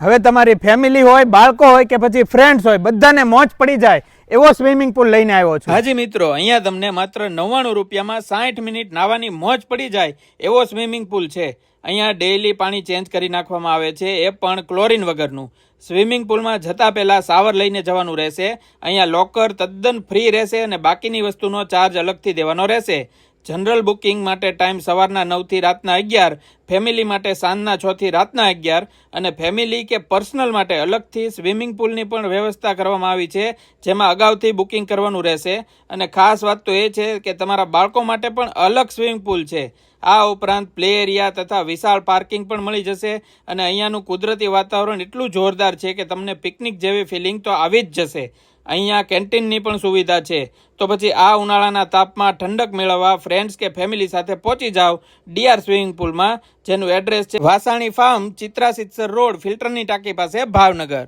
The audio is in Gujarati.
હવે તમારી ફેમિલી હોય, બાળકો હોય કે પછી ફ્રેન્ડ્સ હોય, બધાને મોજ પડી જાય એવો સ્વિમિંગ પુલ લઈને આવ્યો છું. હાજી મિત્રો, અહીંયા તમને માત્ર 99 રૂપિયામાં 60 મિનિટ નાવાની મોજ પડી જાય એવો સ્વિમિંગ પુલ છે. અહીંયા ડેઈલી પાણી ચેન્જ કરી નાખવામાં આવે છે, એ પણ ક્લોરીન વગરનું. સ્વિમિંગ પુલમાં જતા પહેલા શાવર લઈને જવાનું રહેશે. અહીંયા લોકર તદ્દન ફ્રી રહેશે અને બાકીની વસ્તુનો ચાર્જ અલગથી દેવાનો રહેશે. જનરલ બુકિંગ માટે ટાઈમ સવારના 9 થી રાતના 11, ફેમિલી માટે સાંજના 6 થી રાતના 11 અને ફેમિલી કે પર્સનલ માટે અલગથી સ્વિમિંગ પુલની પણ વ્યવસ્થા કરવામાં આવી છે, જેમાં અગાઉથી બુકિંગ કરવાનું રહેશે. અને ખાસ વાત તો એ છે કે તમારા બાળકો માટે પણ અલગ સ્વિમિંગ પુલ છે. આ ઉપરાંત પ્લે એરિયા તથા વિશાળ પાર્કિંગ પણ મળી જશે અને અહીંયાનું કુદરતી વાતાવરણ એટલું જોરદાર છે કે તમને પિકનિક જેવી ફિલિંગ તો આવી જ જશે. અહીંયા કેન્ટીનની પણ સુવિધા છે. તો પછી આ ઉનાળાના તાપમાં ઠંડક મેળવવા ફ્રેન્ડ્સ કે ફેમિલી સાથે પહોંચી જાઓ ડીઆર સ્વિમિંગ પુલમાં, જેનું એડ્રેસ છે વાસાણી ફાર્મ, ચિત્રા સિત્સર રોડ, ફિલ્ટરની ટાંકી પાસે, ભાવનગર.